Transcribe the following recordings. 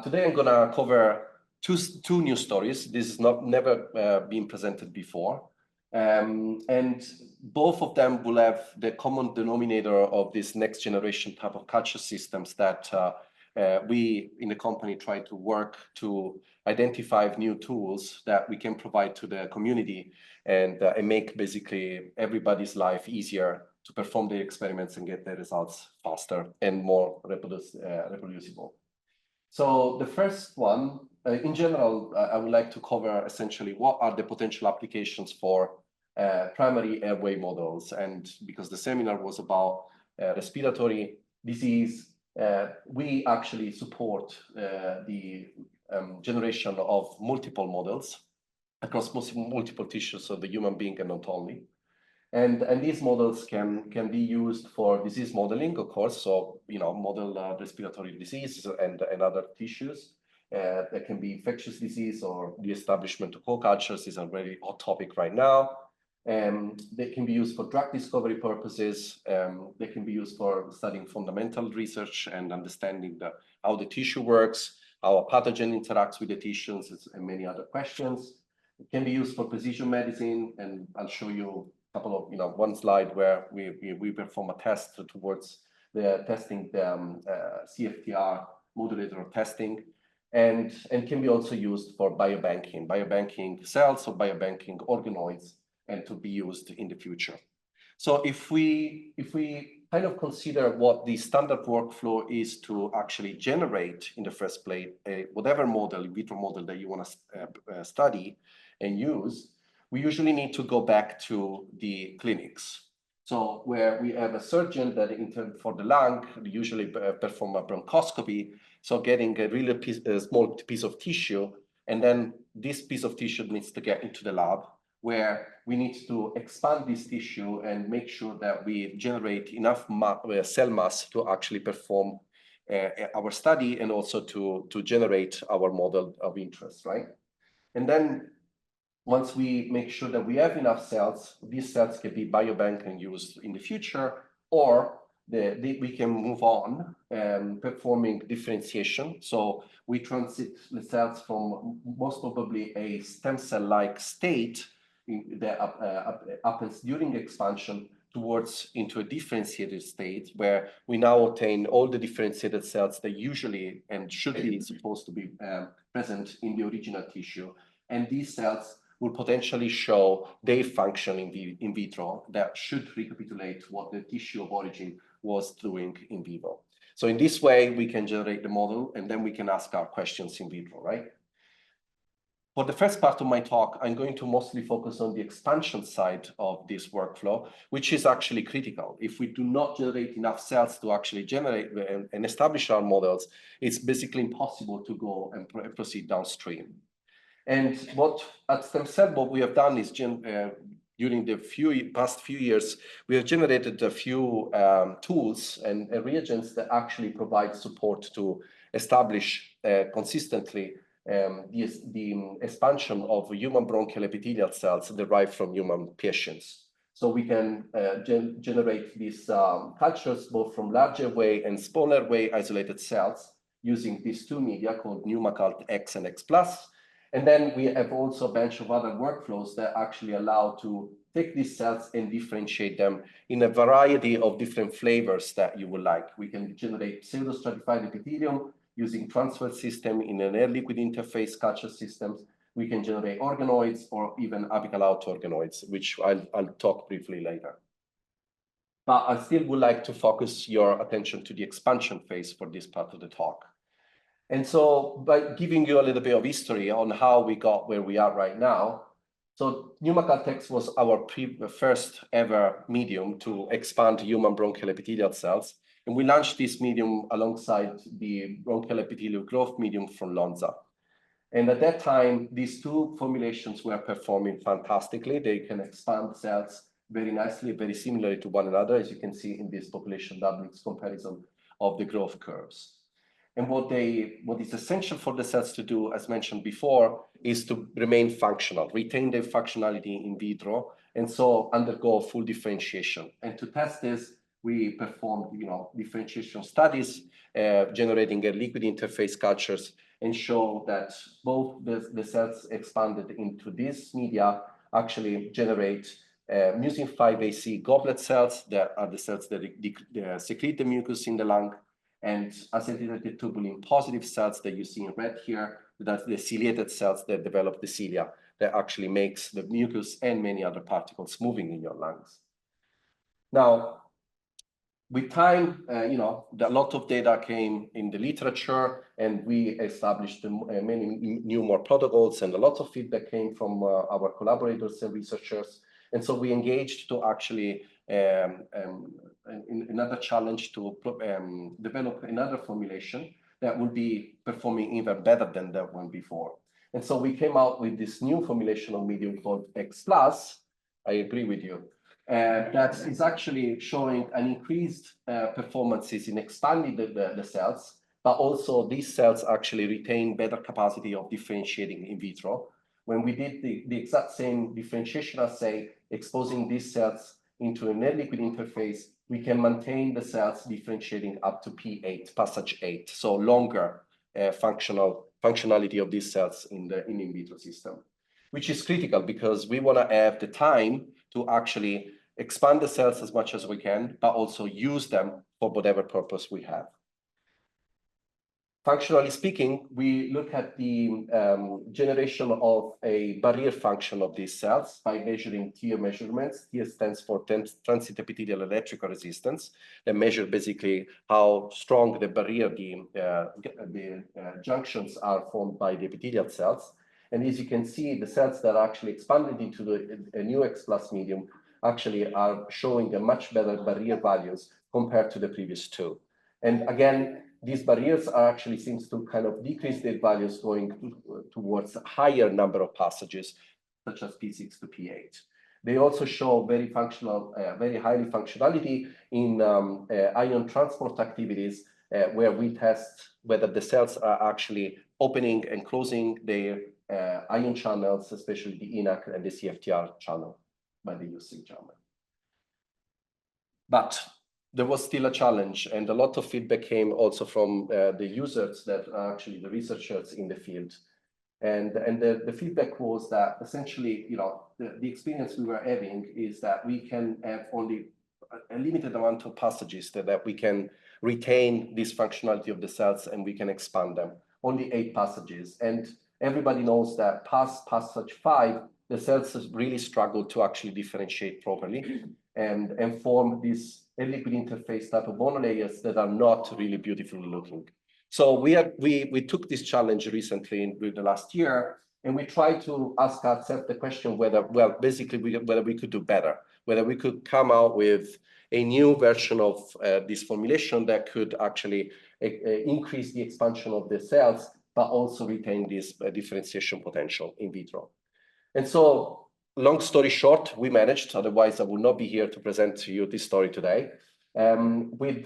Today I'm gonna cover two new stories. This is never been presented before. And both of them will have the common denominator of this next generation type of culture systems that we in the company try to work to identify new tools that we can provide to the community and make basically everybody's life easier to perform the experiments and get the results faster and more reproducible. So the first one, in general, I would like to cover essentially what are the potential applications for primary airway models. And because the seminar was about respiratory disease, we actually support the generation of multiple models across multiple tissues of the human being and not only. And these models can be used for disease modeling, of course. So, model respiratory disease and other tissues. There can be infectious disease or the establishment of co-cultures is a very hot topic right now. They can be used for drug discovery purposes. They can be used for studying fundamental research and understanding how the tissue works, how a pathogen interacts with the tissues, and many other questions. It can be used for precision medicine, and I'll show you a couple of, one slide where we perform a test towards the testing the CFTR modulator testing, and can be also used for biobanking cells or biobanking organoids, and to be used in the future. So if we kind of consider what the standard workflow is to actually generate in the first place whatever model, in vitro model that you want to study and use, we usually need to go back to the clinics. So where we have a surgeon that for the lung, usually perform a bronchoscopy, so getting a really small piece of tissue, and then this piece of tissue needs to get into the lab, where we need to expand this tissue and make sure that we generate enough cell mass to actually perform our study and also to generate our model of interest, right? And then once we make sure that we have enough cells, these cells can be biobanked and used in the future, or we can move on performing differentiation. So we transit the cells from most probably a stem cell-like state that happens during expansion towards into a differentiated state, where we now obtain all the differentiated cells that usually and should be supposed to be present in the original tissue. And these cells will potentially show their function in vitro that should recapitulate what the tissue of origin was doing in vivo. So in this way, we can generate the model, and then we can ask our questions in vitro, right? For the first part of my talk, I'm going to mostly focus on the expansion side of this workflow, which is actually critical. If we do not generate enough cells to actually generate and establish our models, it's basically impossible to go and proceed downstream. And at STEMCELL, what we have done is during the past few years, we have generated a few tools and reagents that actually provide support to establish consistently the expansion of human bronchial epithelial cells derived from human patients. So we can generate these cultures both from large airway and small airway isolated cells using these two media called X and X+. And then we have also a bunch of other workflows that actually allow to take these cells and differentiate them in a variety of different flavors that you would like. We can generate pseudostratified epithelium using transfer system in an air-liquid interface culture systems. We can generate organoids or even apical-out organoids, which I'll talk briefly later. But I still would like to focus your attention to the expansion phase for this part of the talk. And so by giving you a little bit of history on how we got where we are right now, so X was our first ever medium to expand human bronchial epithelial cells. And we launched this medium alongside the bronchial epithelial growth medium from Lonza. And at that time, these two formulations were performing fantastically. They can expand cells very nicely, very similarly to one another, as you can see in this population doublets comparison of the growth curves. And what is essential for the cells to do, as mentioned before, is to remain functional, retain their functionality in vitro, and so undergo full differentiation. And to test this, we performed differentiation studies, generating liquid interface cultures and show that both the cells expanded into this media actually generate mucin 5AC goblet cells, that are the cells that secrete the mucus in the lung, and acetylated tubulin positive cells that you see in red here, that's the ciliated cells that develop the cilia that actually makes the mucus and many other particles moving in your lungs. Now, with time, a lot of data came in the literature, and we established many more protocols, and a lot of feedback came from our collaborators and researchers. And so we engaged to actually another challenge to develop another formulation that would be performing even better than that one before. And so we came out with this new formulation of medium called X+. I agree with you. That is actually showing an increased performances in expanding the cells, but also these cells actually retain better capacity of differentiating in vitro. When we did the exact same differentiation assay, exposing these cells into an air liquid interface, we can maintain the cells differentiating up to P8, passage 8, so longer functionality of these cells in the in vitro system, which is critical because we want to have the time to actually expand the cells as much as we can, but also use them for whatever purpose we have. Functionally speaking, we look at the generation of a barrier function of these cells by measuring TEER measurements. TEER stands for transit epithelial electrical resistance. They measure basically how strong the barrier, the junctions are formed by the epithelial cells. And as you can see, the cells that are actually expanded into a new X+ medium actually are showing a much better barrier values compared to the previous two. And again, these barriers are actually seems to kind of decrease their values going towards a higher number of passages, such as P6 to P8. They also show very functional, very highly functionality in ion transport activities, where we test whether the cells are actually opening and closing their ion channels, especially the ENaC and the CFTR channel by the UC channel. But there was still a challenge, and a lot of feedback came also from the users that are actually the researchers in the field. And the feedback was that essentially, the experience we were having is that we can have only a limited amount of passages that we can retain this functionality of the cells and we can expand them, only 8 passages. And everybody knows that past passage 5, the cells really struggle to actually differentiate properly and form these liquid interface type of monolayers that are not really beautifully looking. So we took this challenge recently in the last year, and we tried to ask ourselves the question whether we could do better, whether we could come out with a new version of this formulation that could actually increase the expansion of the cells, but also retain this differentiation potential in vitro. And so, long story short, we managed, otherwise I would not be here to present to you this story today, with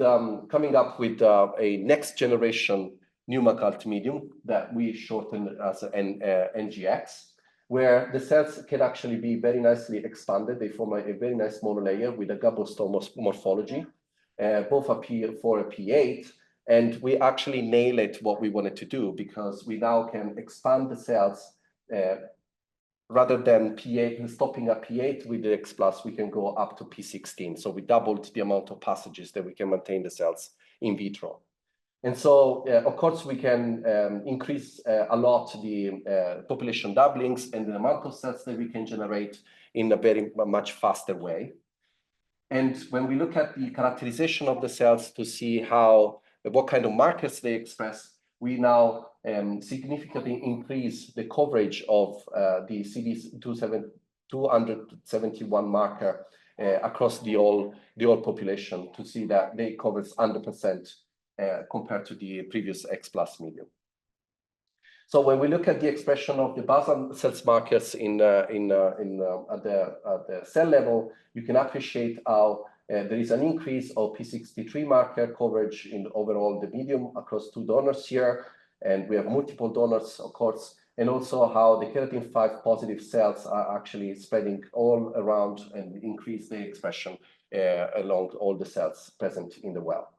coming up with a next generation pneumocult medium that we shortened as an NGEX, where the cells can actually be very nicely expanded. They form a very nice monolayer with a goblet morphology, both a P4 and P8, and we actually nail it what we wanted to do, because we now can expand the cells rather than P8, stopping at P8 with the X+, we can go up to P16. So we doubled the amount of passages that we can maintain the cells in vitro. And so, of course, we can increase a lot the population doublings and the amount of cells that we can generate in a very much faster way. And when we look at the characterization of the cells to see what kind of markers they express, we now significantly increase the coverage of the CD271 marker across the whole population to see that they covers 100% compared to the previous X+ medium. So when we look at the expression of the basal cells markers at the cell level, you can appreciate how there is an increase of P63 marker coverage in overall the medium across 2 donors here, and we have multiple donors, of course, and also how the keratin 5 positive cells are actually spreading all around and increase the expression along all the cells present in the well.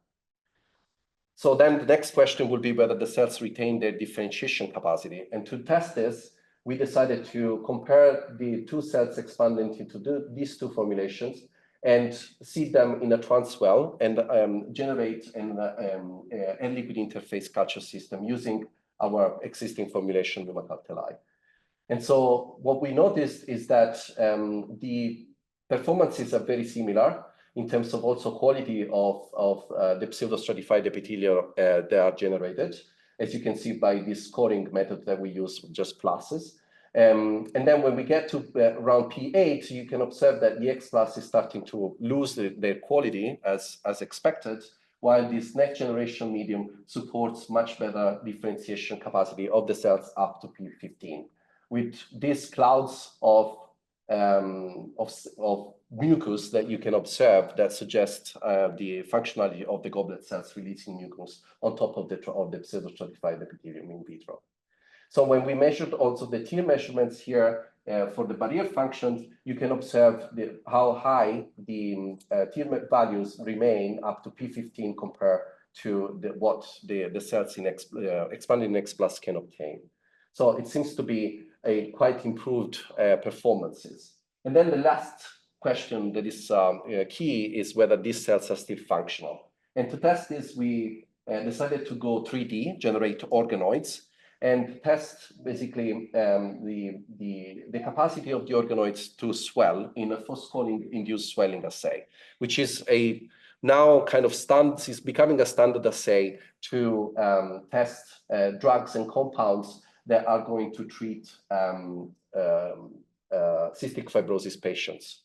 So then the next question would be whether the cells retain their differentiation capacity. And to test this, we decided to compare the two cells expanded into these two formulations and seed them in a transwell and generate an air-liquid interface culture system using our existing formulation, lumacalteli. And so what we noticed is that the performances are very similar in terms of also quality of the pseudostratified epithelium that are generated, as you can see by this scoring method that we use, just pluses. And then when we get to around P8, you can observe that the X plus is starting to lose their quality as expected, while this next generation medium supports much better differentiation capacity of the cells up to P15. With these clouds of mucus that you can observe that suggest the functionality of the goblet cells releasing mucus on top of the pseudostratified epithelium in vitro. So when we measured also the tear measurements here for the barrier functions, you can observe how high the tear values remain up to P15 compared to what the cells in expanding X plus can obtain. So it seems to be a quite improved performances. And then the last question that is key is whether these cells are still functional. And to test this, we decided to go 3D, generate organoids, and test basically the capacity of the organoids to swell in a phospholipid-induced swelling assay, which is now kind of is becoming a standard assay to test drugs and compounds that are going to treat cystic fibrosis patients.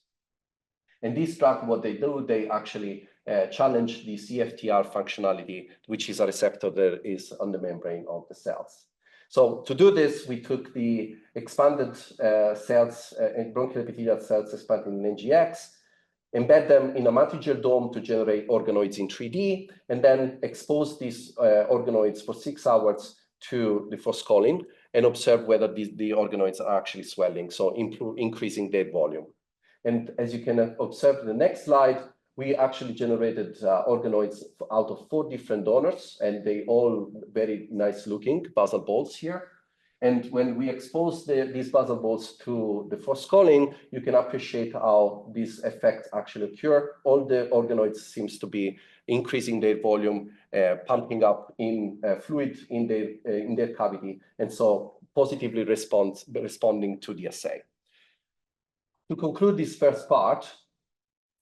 And this drug, what they do, they actually challenge the CFTR functionality, which is a receptor that is on the membrane of the cells. So to do this, we took the expanded cells, bronchial epithelial cells expanded in NGEX, embed them in a matrigel dome to generate organoids in 3D, and then expose these organoids for 6 hours to the phospholipid and observe whether the organoids are actually swelling, so increasing their volume. And as you can observe in the next slide, we actually generated organoids out of 4 different donors, and they all very nice looking basal balls here. And when we expose these basal balls to the phospholipid, you can appreciate how this effect actually occur. All the organoids seems to be increasing their volume, pumping up in fluid in their cavity, and so positively responding to the assay. To conclude this first part,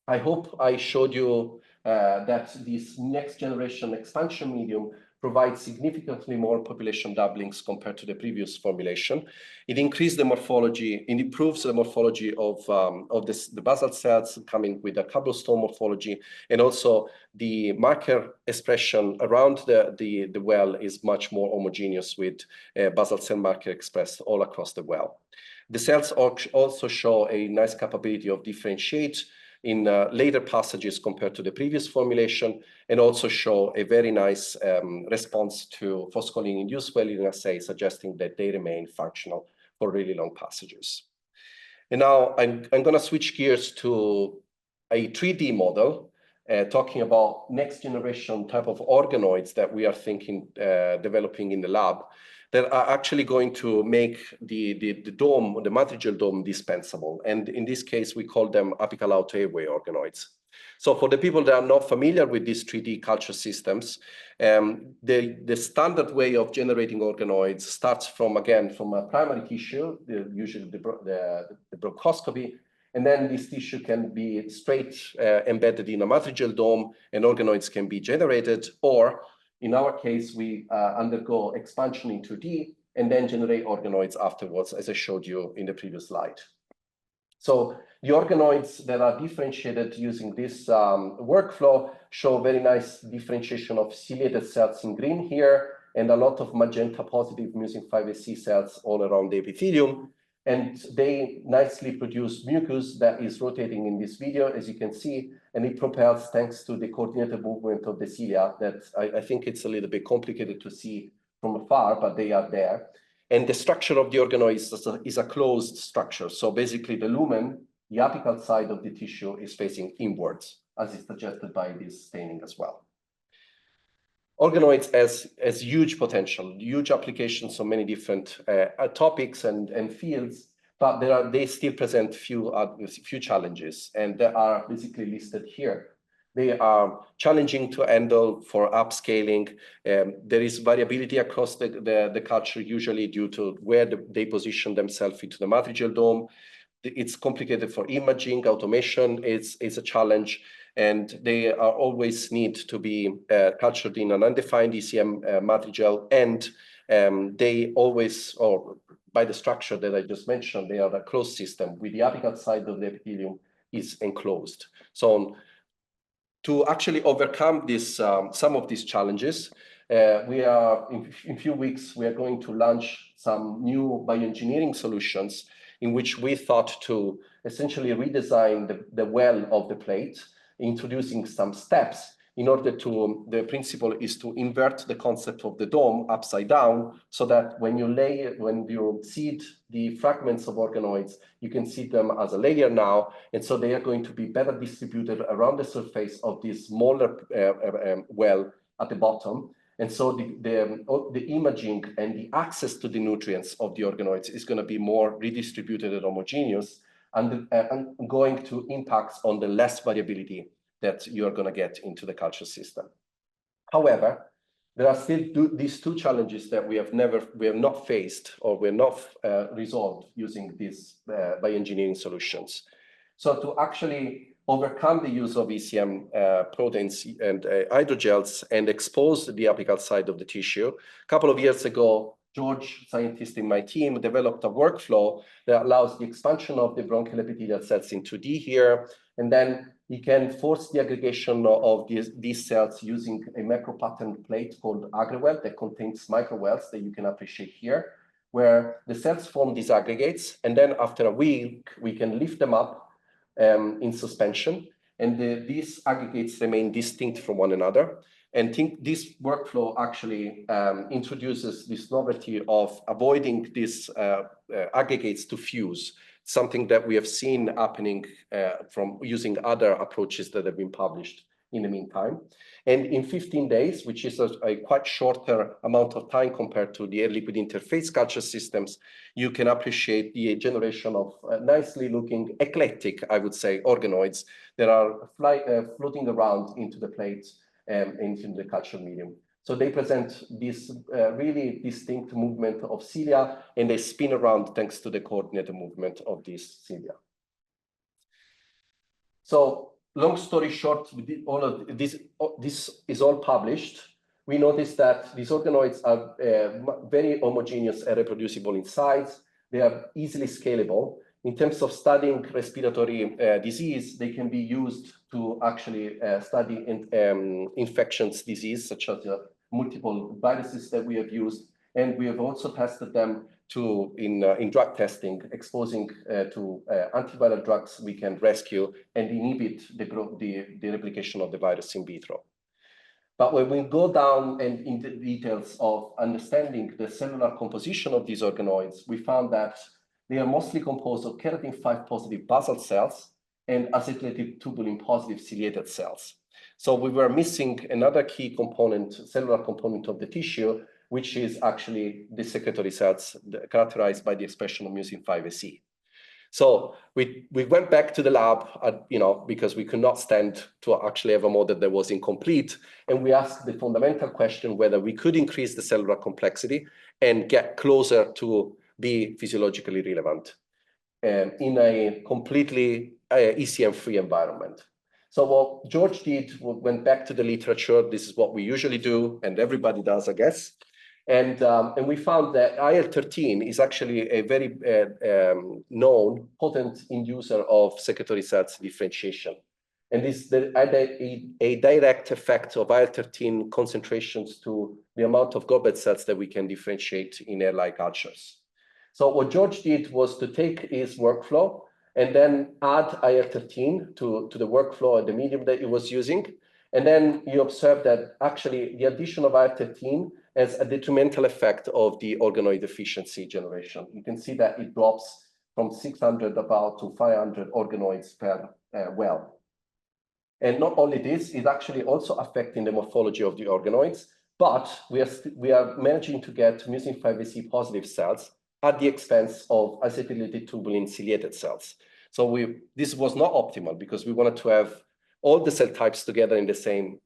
I hope I showed you that this next generation expansion medium provides significantly more population doublings compared to the previous formulation. It increased the morphology, it improves the morphology of the basal cells coming with a cobblestone morphology, and also the marker expression around the well is much more homogeneous with basal cell marker expressed all across the well. The cells also show a nice capability of differentiate in later passages compared to the previous formulation, and also show a very nice response to phospholipid-induced swelling assay, suggesting that they remain functional for really long passages. And now I'm going to switch gears to a 3D model, talking about next generation type of organoids that we are thinking developing in the lab, that are actually going to make the dome, the matrigel dome, dispensable. And in this case, we call them Apical-out airway organoids. So for the people that are not familiar with these 3D culture systems, the standard way of generating organoids starts from a primary tissue, usually the bronchoscopy, and then this tissue can be straight embedded in a matrigel dome, and organoids can be generated, or in our case, we undergo expansion in 2D and then generate organoids afterwards, as I showed you in the previous slide. So the organoids that are differentiated using this workflow show very nice differentiation of ciliated cells in green here, and a lot of magenta positive mucin 5AC cells all around the epithelium. And they nicely produce mucus that is rotating in this video, as you can see, and it propels thanks to the coordinated movement of the cilia that I think it's a little bit complicated to see from afar, but they are there. And the structure of the organoid is a closed structure. So basically the lumen, the apical side of the tissue, is facing inwards, as is suggested by this staining as well. organoids has huge potential, huge applications on many different topics and fields, but they still present few challenges, and they are basically listed here. They are challenging to handle for upscaling. There is variability across the culture, usually due to where they position themselves into the matricial dome. It's complicated for imaging, automation is a challenge, and they are always need to be cultured in an undefined ECM matrigel, and they always, or by the structure that I just mentioned, they are a closed system with the apical side of the epithelium is enclosed. So to actually overcome this, some of these challenges, we are, in a few weeks, we are going to launch some new bioengineering solutions in which we thought to essentially redesign the well of the plate, introducing some steps in order to, the principle is to invert the concept of the dome upside down, so that when you seed the fragments of organoids, you can see them as a layer now, and so they are going to be better distributed around the surface of this smaller well at the bottom. And so the imaging and the access to the nutrients of the organoids is going to be more redistributed and homogeneous, and going to impact on the less variability that you're going to get into the culture system. However, there are still these two challenges that we have not faced, or we have not resolved using these bioengineering solutions. So to actually overcome the use of ECM proteins and hydrogels and expose the apical side of the tissue, a couple of years ago, George, scientist in my team, developed a workflow that allows the expansion of the bronchial epithelial cells in 2D here, and then he can force the aggregation of these cells using a macro-pattern plate called agrowell that contains microwells that you can appreciate here, where the cells form these aggregates, and then after a week, we can lift them up in suspension, and these aggregates remain distinct from one another. And this workflow actually introduces this novelty of avoiding these aggregates to fuse, something that we have seen happening from using other approaches that have been published in the meantime. And in 15 days, which is a quite shorter amount of time compared to the air-liquid interface culture systems, you can appreciate the generation of nicely looking, eclectic, I would say, organoids that are floating around into the plate and into the culture medium. So they present this really distinct movement of cilia, and they spin around thanks to the coordinated movement of these cilia. So long story short, all of this is all published. We noticed that these organoids are very homogeneous and reproducible in size. They are easily scalable. In terms of studying respiratory disease, they can be used to actually study infections disease, such as multiple viruses that we have used. And we have also tested them in drug testing, exposing to antiviral drugs we can rescue and inhibit the replication of the virus in vitro. But when we go down and into the details of understanding the cellular composition of these organoids, we found that they are mostly composed of keratin 5 positive basal cells and acetylated tubulin positive ciliated cells. So we were missing another key component, cellular component of the tissue, which is actually the secretory cells characterized by the expression of mucin 5AC. So we went back to the lab, because we could not stand to actually have a model that was incomplete. And we asked the fundamental question whether we could increase the cellular complexity and get closer to be physiologically relevant in a completely ECM-free environment. So what George did, went back to the literature. This is what we usually do, and everybody does, I guess. And we found that IL-13 is actually a very known potent inducer of secretory cells differentiation. And this had a direct effect of IL-13 concentrations to the amount of goblet cells that we can differentiate in air-like cultures. So what George did was to take his workflow and then add IL-13 to the workflow and the medium that he was using. And then you observe that actually the addition of IL-13 has a detrimental effect of the organoid efficiency generation. You can see that it drops from 600 about to 500 organoids per well. And not only this, it's actually also affecting the morphology of the organoids, but we are managing to get mucin 5AC positive cells at the expense of acetylated tubulin ciliated cells. So this was not optimal because we wanted to have all the cell types together in the same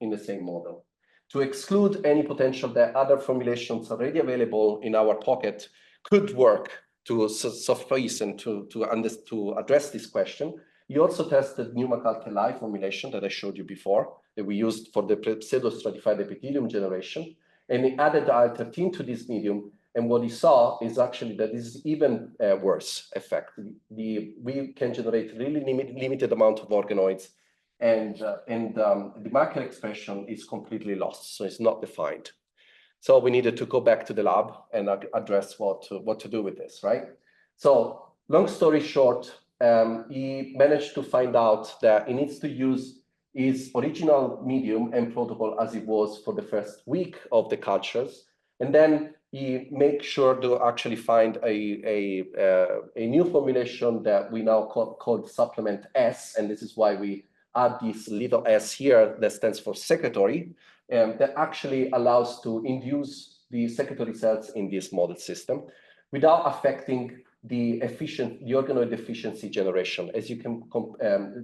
model. To exclude any potential that other formulations already available in our pocket could work to suffice and to address this question, we also tested new Macalke-Lai formulation that I showed you before, that we used for the pseudo-stratified epithelium generation, and we added IL-13 to this medium, and what we saw is actually that this is even worse effect. We can generate really limited amount of organoids, and the marker expression is completely lost, so it's not defined. So we needed to go back to the lab and address what to do with this, right? So long story short, he managed to find out that he needs to use his original medium and protocol as it was for the first week of the cultures, and then he makes sure to actually find a new formulation that we now called supplement S, and this is why we add this little s here that stands for secretory, that actually allows to induce the secretory cells in this model system without affecting the organoid efficiency generation. As you can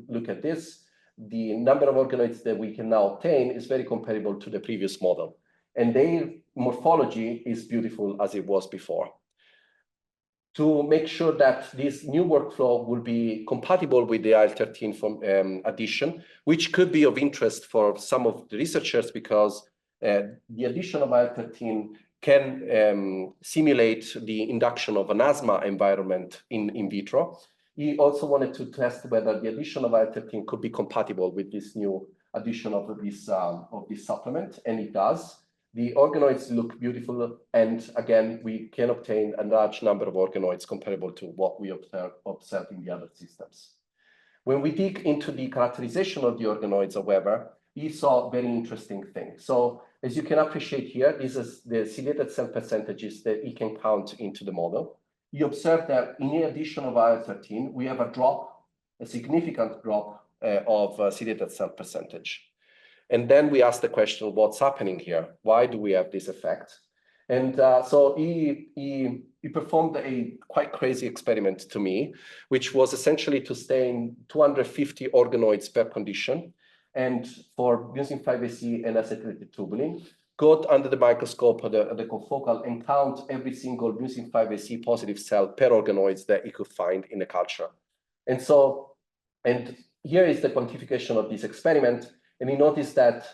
look at this, the number of organoids that we can now obtain is very comparable to the previous model, and their morphology is beautiful as it was before. To make sure that this new workflow will be compatible with the IL-13 from addition, which could be of interest for some of the researchers because the addition of IL-13 can simulate the induction of an asthma environment in vitro. He also wanted to test whether the addition of IL-13 could be compatible with this new addition of this supplement, and it does. The organoids look beautiful, and again, we can obtain a large number of organoids comparable to what we observed in the other systems. When we dig into the characterization of the organoids, however, we saw very interesting things. So as you can appreciate here, this is the ciliated cell percentages that he can count into the model. You observe that in the addition of IL-13, we have a significant drop of ciliated cell percentage. And then we asked the question, what's happening here? Why do we have this effect? And so he performed a quite crazy experiment to me, which was essentially to stain 250 organoids per condition, and for mucin 5AC and acetylated tubulin, go under the microscope at the confocal and count every single mucin 5AC positive cell per organoids that he could find in the culture. And here is the quantification of this experiment. And we noticed that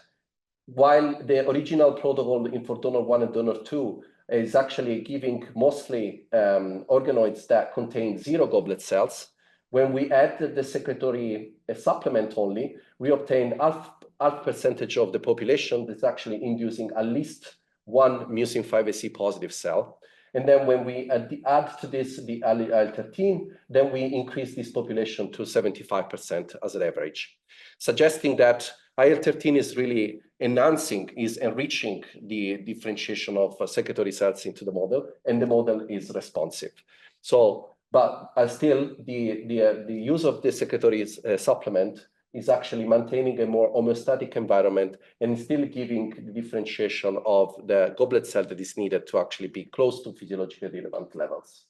while the original protocol for donor 1 and donor 2 is actually giving mostly organoids that contain 0 goblet cells, when we add the secretory supplement only, we obtain half percentage of the population that's actually inducing at least 1 mucin 5AC positive cell. And then when we add to this the IL-13, then we increase this population to 75% as an average, suggesting that IL-13 is really enriching the differentiation of secretory cells into the model, and the model is responsive. So, but still, the use of the secretory supplement is actually maintaining a more homeostatic environment and still giving the differentiation of the goblet cell that is needed to actually be close to physiologically relevant levels.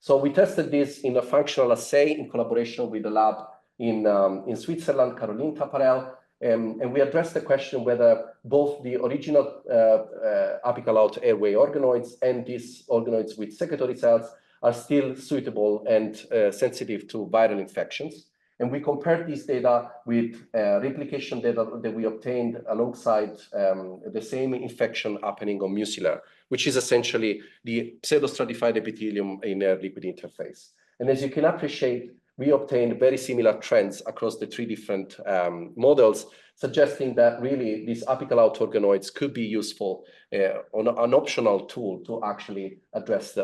So we tested this in a functional assay in collaboration with the lab in Switzerland, Caroline Taparel, and we addressed the question whether both the original apical-out airway organoids and these organoids with secretory cells are still suitable and sensitive to viral infections. And we compared this data with replication data that we obtained alongside the same infection happening on mucillar, which is essentially the pseudostratified epithelium in a liquid interface. And as you can appreciate, we obtained very similar trends across the 3 different models, suggesting that really these apical-out organoids could be useful on an optional tool to actually address the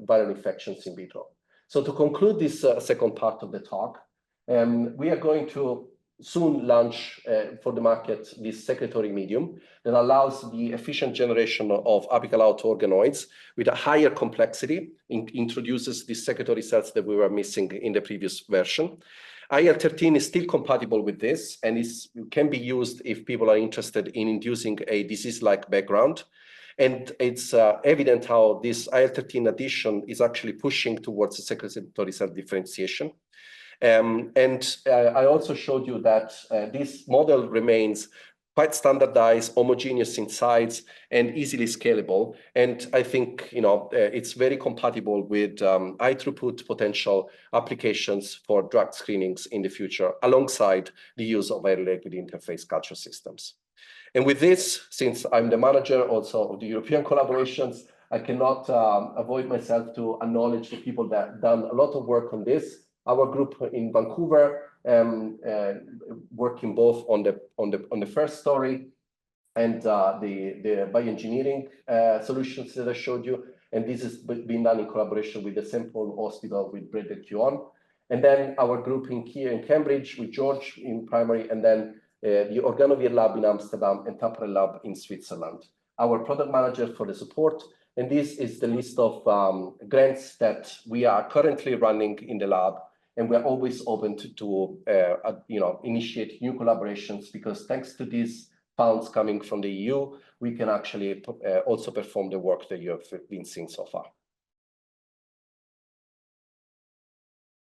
viral infections in vitro. So to conclude this second part of the talk, we are going to soon launch for the market this secretory medium that allows the efficient generation of apical-out organoids with a higher complexity, introduces the secretory cells that we were missing in the previous version, IL-13 is still compatible with this, and can be used if people are interested in inducing a disease-like background. And it's evident how this IL-13 addition is actually pushing towards the secretory cell differentiation. I also showed you that this model remains quite standardized, homogeneous in size, and easily scalable. And I think it's very compatible with high throughput potential applications for drug screenings in the future, alongside the use of air-liquid interface culture systems. And with this, since I'm the manager also of the European collaborations, I cannot avoid myself to acknowledge the people that have done a lot of work on this. Our group in Vancouver, working both on the first story and the bioengineering solutions that I showed you, and this has been done in collaboration with the St. Paul Hospital with Breda Q1, and then our group here in Cambridge with George in primary, and then the Organoid lab in Amsterdam and Tapre lab in Switzerland. Our product manager for the support, and this is the list of grants that we are currently running in the lab. And we're always open to initiate new collaborations, because thanks to these funds coming from the EU, we can actually also perform the work that you have been seeing so far.